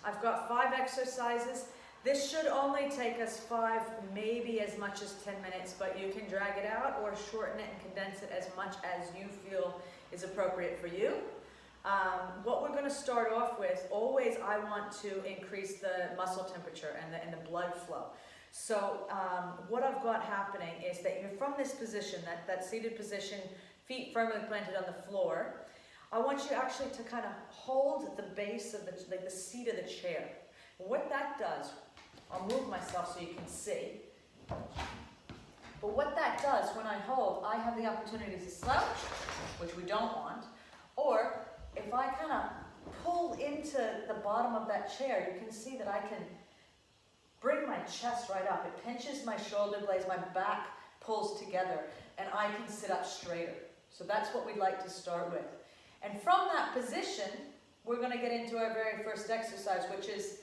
I've got 5 exercises. This should only take us 5, maybe as much as 10 minutes, but you can drag it out or shorten it and condense it as much as you feel is appropriate for you. What we're going to start off with, always I want to increase the muscle temperature and the blood flow. So what I've got happening is that you're from this position, that seated position, feet firmly planted on the floor. I want you actually to kind of hold the base of the seat of the chair. What that does, I'll move myself so you can see. But what that does, when I hold, I have the opportunity to slouch, which we don't want, or if I kind of pull into the bottom of that chair, you can see that I can bring my chest right up. It pinches my shoulder blades, my back pulls together, and I can sit up straighter. So that's what we'd like to start with. And from that position, we're going to get into our very first exercise, which is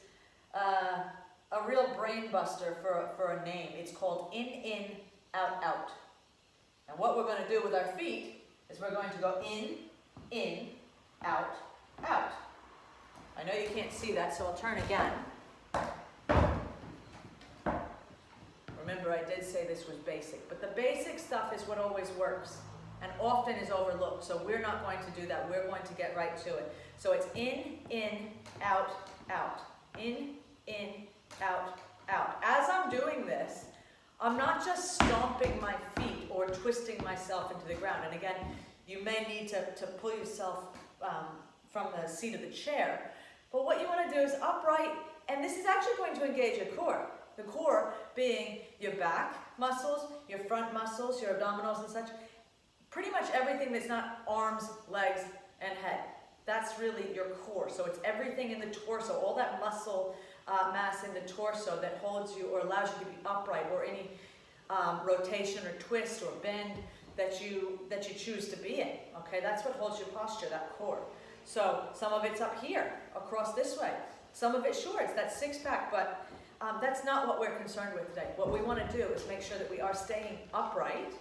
a real brain buster for a name. It's called in, out, out. And what we're going to do with our feet is we're going to go in, out, out. I know you can't see that, so I'll turn again. Remember, I did say this was basic, but the basic stuff is what always works and often is overlooked, so we're not going to do that. We're going to get right to it. So it's in, out, out. In, out, out. As I'm doing this, I'm not just stomping my feet or twisting myself into the ground. And again, you may need to pull yourself from the seat of the chair. But what you want to do is upright, and this is actually going to engage your core. The core being your back muscles, your front muscles, your abdominals and such. Pretty much everything that's not arms, legs, and head. That's really your core. So it's everything in the torso, all that muscle mass in the torso that holds you or allows you to be upright, or any rotation or twist or bend that you choose to be in. Okay, that's what holds your posture, that core. So some of it's up here, across this way. Some of it's sure, it's that six-pack, but that's not what we're concerned with today. What we want to do is make sure that we are staying upright,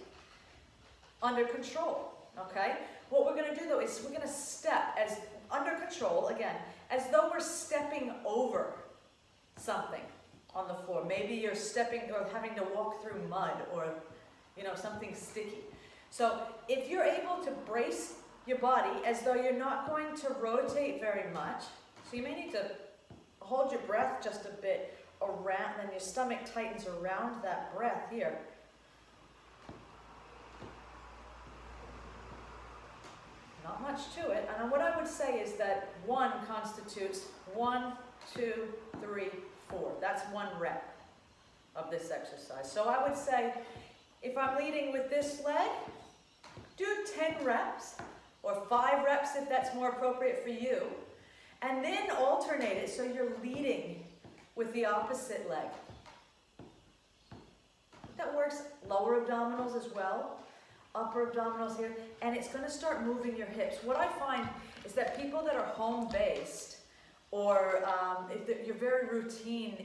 under control, okay? What we're going to do though is we're going to step as under control, again, as though we're stepping over something on the floor. Maybe you're stepping or having to walk through mud or, something sticky. So if you're able to brace your body as though you're not going to rotate very much, so you may need to hold your breath just a bit around, then your stomach tightens around that breath here. Not much to it. And what I would say is that 1 constitutes 1, 2, 3, 4. That's 1 rep of this exercise. So I would say, if I'm leading with this leg, do 10 reps, or 5 reps if that's more appropriate for you, and then alternate it so you're leading with the opposite leg. That works. Lower abdominals as well. Upper abdominals here, and it's going to start moving your hips. What I find is that people that are home-based, or if you're very routine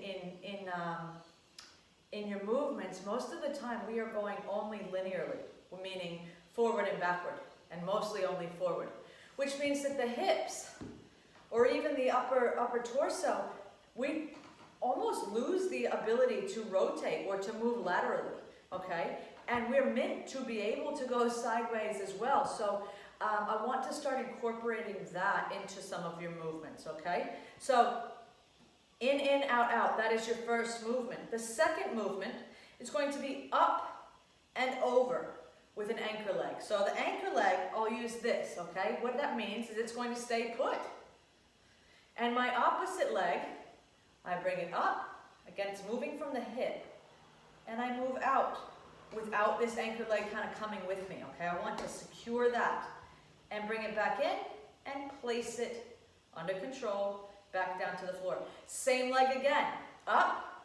in your movements, most of the time we are going only linearly, meaning forward and backward, and mostly only forward, which means that the hips, or even the upper torso, we almost lose the ability to rotate or to move laterally, okay? And we're meant to be able to go sideways as well. So I want to start incorporating that into some of your movements, okay? So in, out, out, that is your first movement. The second movement is going to be up and over with an anchor leg. So the anchor leg, I'll use this, okay? What that means is it's going to stay put. And my opposite leg, I bring it up, again, it's moving from the hip, and I move out, without this anchor leg kind of coming with me, okay? I want to secure that and bring it back in and place it under control, back down to the floor. Same leg again, up,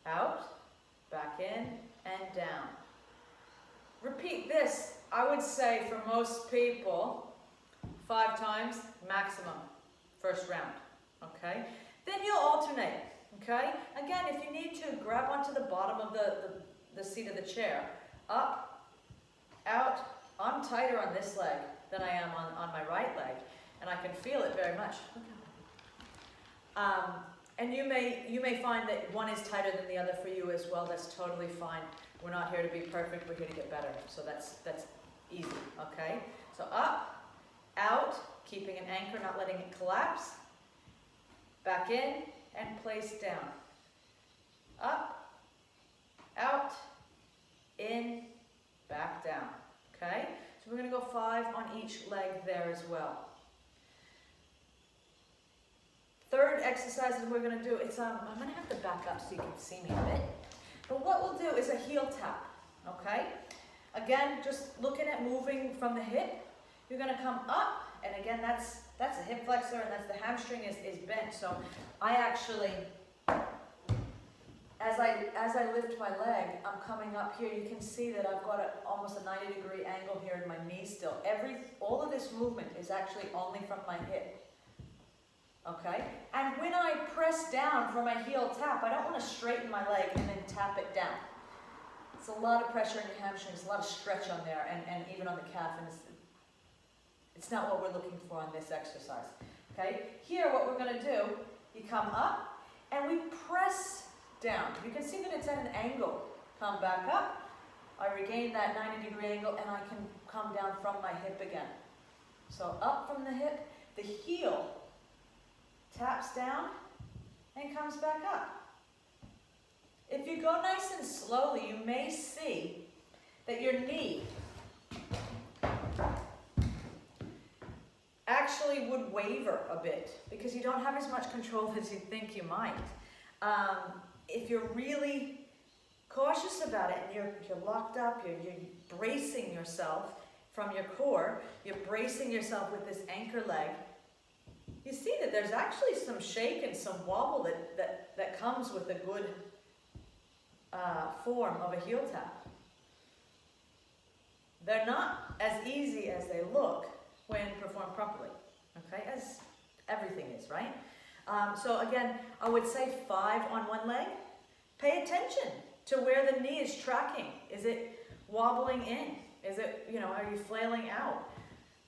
out, back in, and down. Repeat this, I would say for most people, 5 times maximum, first round, okay? Then you'll alternate. Okay? Again, if you need to, grab onto the bottom of the seat of the chair. Up, out. I'm tighter on this leg than I am on my right leg. and I can feel it very much. And you may find that one is tighter than the other for you as well. That's totally fine. We're not here to be perfect, we're here to get better. So that's easy, okay? So up, out, keeping an anchor, not letting it collapse. Back in, and place down. Up, out, in, back down, okay? So we're gonna go 5 on each leg there as well. Third exercise that we're going to do, I'm going to have to back up so you can see me a bit. But what we'll do is a heel tap, okay? Again, just looking at moving from the hip, you're going to come up, and again, that's a hip flexor, and that's the hamstring is bent. So I actually, as I lift my leg, I'm coming up here. You can see that I've got almost a 90-degree angle here in my knee still. All of this movement is actually only from my hip. Okay, and when I press down for my heel tap, I don't want to straighten my leg and then tap it down. It's a lot of pressure in your hamstrings, a lot of stretch on there, and even on the calf, and it's not what we're looking for on this exercise. Okay, here what we're going to do, you come up, and we press down. You can see that it's at an angle. Come back up, I regain that 90-degree angle, and I can come down from my hip again. So up from the hip, the heel taps down and comes back up. If you go nice and slowly, you may see that your knee actually would waver a bit because you don't have as much control as you think you might. If you're really cautious about it and you're locked up, you're bracing yourself from your core, you're bracing yourself with this anchor leg, you see that there's actually some shake and some wobble that comes with a good form of a heel tap. They're not as easy as they look when performed properly, okay, as everything is, right? So again, I would say 5 on one leg. Pay attention to where the knee is tracking. Is it wobbling in? Is it, are you flailing out?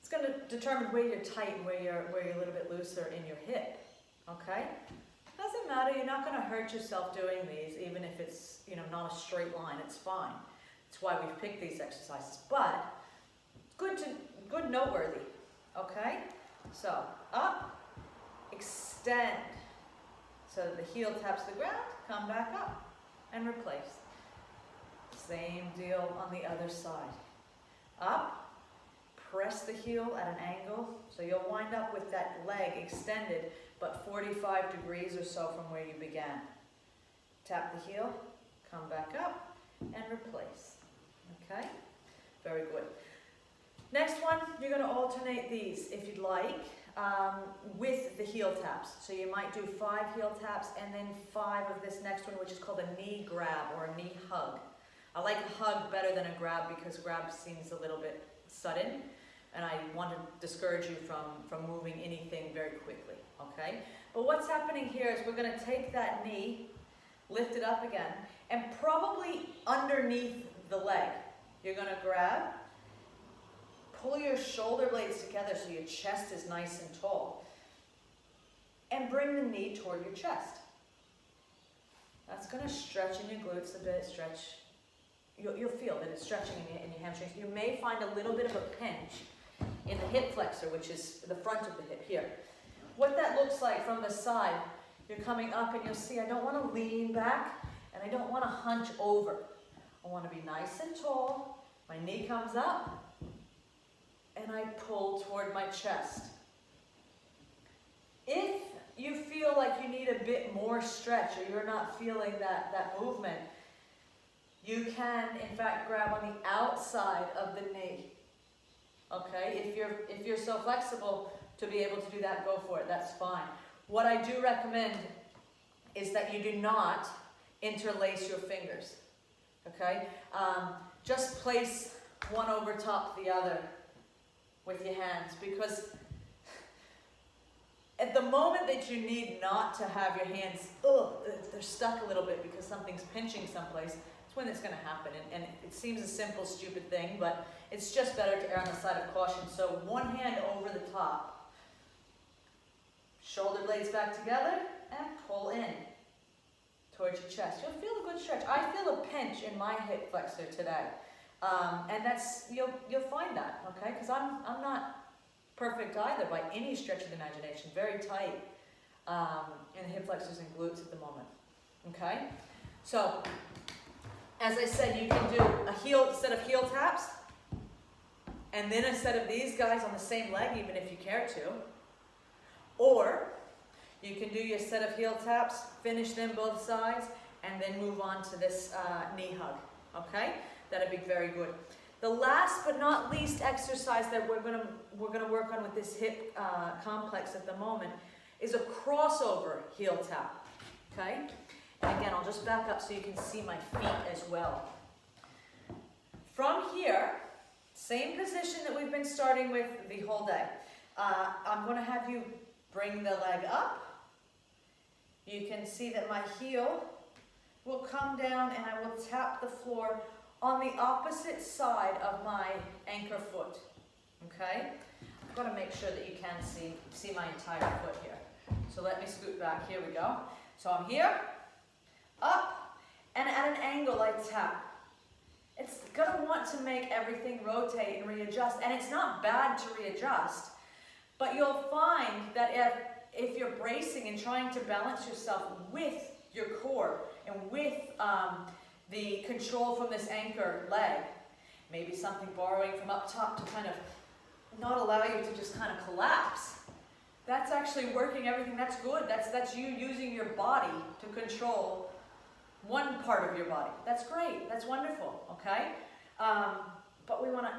It's going to determine where you're tight and where you're a little bit looser in your hip, okay? Doesn't matter, you're not going to hurt yourself doing these, even if it's, not a straight line, it's fine. That's why we've picked these exercises, but good noteworthy, okay? So, up, extend, so that the heel taps the ground, come back up, and replace. Same deal on the other side. Up, press the heel at an angle, so you'll wind up with that leg extended, but 45 degrees or so from where you began. Tap the heel, come back up, and replace. Okay? Very good. Next one, you're going to alternate these, if you'd like, with the heel taps. So you might do 5 heel taps, and then 5 of this next one, which is called a knee grab, or a knee hug. I like a hug better than a grab, because grab seems a little bit sudden, and I want to discourage you from moving anything very quickly, okay? But what's happening here is we're going to take that knee, lift it up again, and probably underneath the leg, you're going to grab, pull your shoulder blades together so your chest is nice and tall, and bring the knee toward your chest. That's going to stretch in your glutes a bit, stretch. You'll feel that it's stretching in your hamstrings. You may find a little bit of a pinch in the hip flexor, which is the front of the hip here. What that looks like from the side, you're coming up and you'll see I don't want to lean back and I don't want to hunch over. I want to be nice and tall. My knee comes up and I pull toward my chest. If you feel like you need a bit more stretch or you're not feeling that movement, you can, in fact, grab on the outside of the knee. Okay, if you're so flexible to be able to do that, go for it. That's fine. What I do recommend is that you do not interlace your fingers. Okay, just place one over top the other with your hands, because at the moment that you need not to have your hands, they're stuck a little bit because something's pinching someplace, it's when it's going to happen. And it seems a simple, stupid thing, but it's just better to err on the side of caution. So one hand over the top, Shoulder blades back together and pull in towards your chest. You'll feel a good stretch. I feel a pinch in my hip flexor today. And that's, you'll find that, okay? Because I'm not perfect either by any stretch of the imagination. Very tight in the hip flexors and glutes at the moment, okay? So, as I said, you can do a set of heel taps, and then a set of these guys on the same leg, even if you care to. Or, you can do your set of heel taps, finish them both sides, and then move on to this knee hug, okay? That'd be very good. The last but not least exercise that we're gonna work on with this hip complex at the moment is a crossover heel tap, okay? And again, I'll just back up so you can see my feet as well. From here, same position that we've been starting with the whole day. I'm gonna have you bring the leg up. You can see that my heel will come down and I will tap the floor on the opposite side of my anchor foot, okay? I've got to make sure that you can see my entire foot here. So let me scoot back, here we go. So I'm here, up, and at an angle I tap. It's gonna want to make everything rotate and readjust, and it's not bad to readjust, but you'll find that if you're bracing and trying to balance yourself with your core and with the control from this anchor leg, maybe something borrowing from up top to kind of not allow you to just kind of collapse. That's actually working everything. That's good. That's you using your body to control one part of your body. That's great. That's wonderful. Okay, but we want to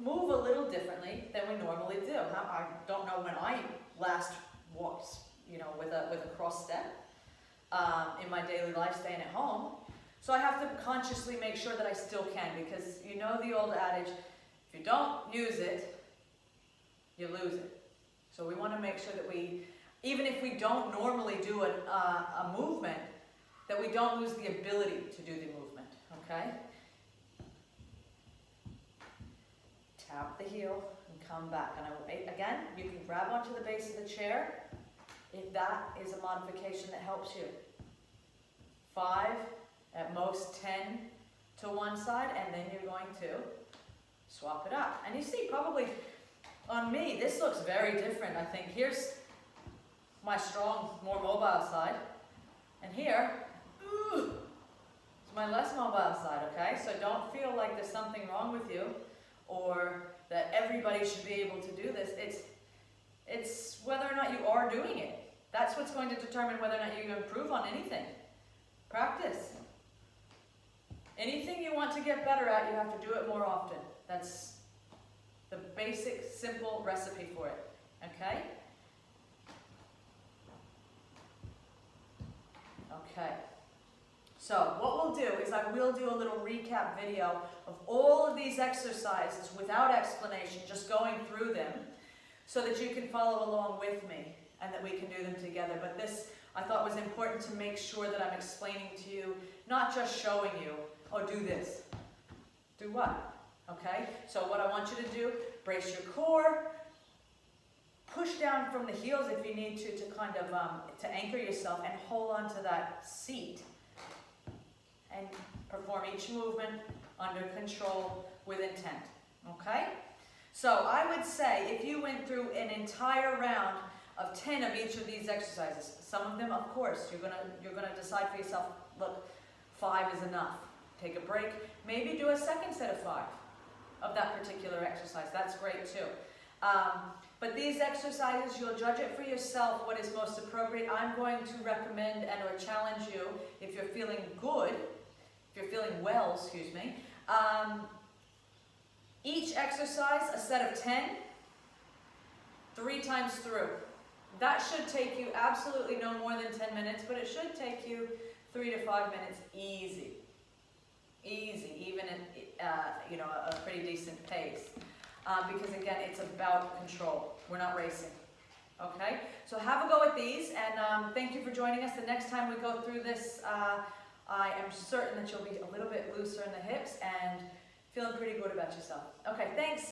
move a little differently than we normally do. Now, I don't know when I last walked, with a cross step in my daily life, staying at home. So I have to consciously make sure that I still can, because you know the old adage, if you don't use it, you lose it. So we want to make sure that we, even if we don't normally do a movement, that we don't lose the ability to do the movement, okay? Tap the heel and come back. And again, you can grab onto the base of the chair if that is a modification that helps you. 5, at most 10 to one side, and then you're going to swap it up. And you see, probably on me, this looks very different, I think. Here's my strong, more mobile side, and here, it's my less mobile side, okay? So don't feel like there's something wrong with you, or that everybody should be able to do this. It's whether or not you are doing it. That's what's going to determine whether or not you improve on anything. Practice. Anything you want to get better at, you have to do it more often. That's the basic, simple recipe for it, okay? Okay. So what we'll do is I will do a little recap video of all of these exercises without explanation, just going through them, so that you can follow along with me and that we can do them together. But this, I thought, was important to make sure that I'm explaining to you, not just showing you, oh, do this. Do what? Okay? So what I want you to do, brace your core, push down from the heels if you need to kind of, to anchor yourself, and hold on to that seat. And perform each movement under control with intent. Okay? So I would say if you went through an entire round of 10 of each of these exercises, some of them, of course, you're gonna decide for yourself, look, 5 is enough. Take a break. Maybe do a second set of 5 of that particular exercise. That's great too. But these exercises, you'll judge it for yourself what is most appropriate. I'm going to recommend and or challenge you, if you're feeling good, if you're feeling well, excuse me, each exercise, a set of 10, 3 times through. That should take you absolutely no more than 10 minutes, but it should take you 3 to 5 minutes easy. Easy, even at a pretty decent pace. Because again, it's about control. We're not racing. Okay? So have a go at these, and thank you for joining us. The next time we go through this, I am certain that you'll be a little bit looser in the hips and feeling pretty good about yourself. Okay, thanks.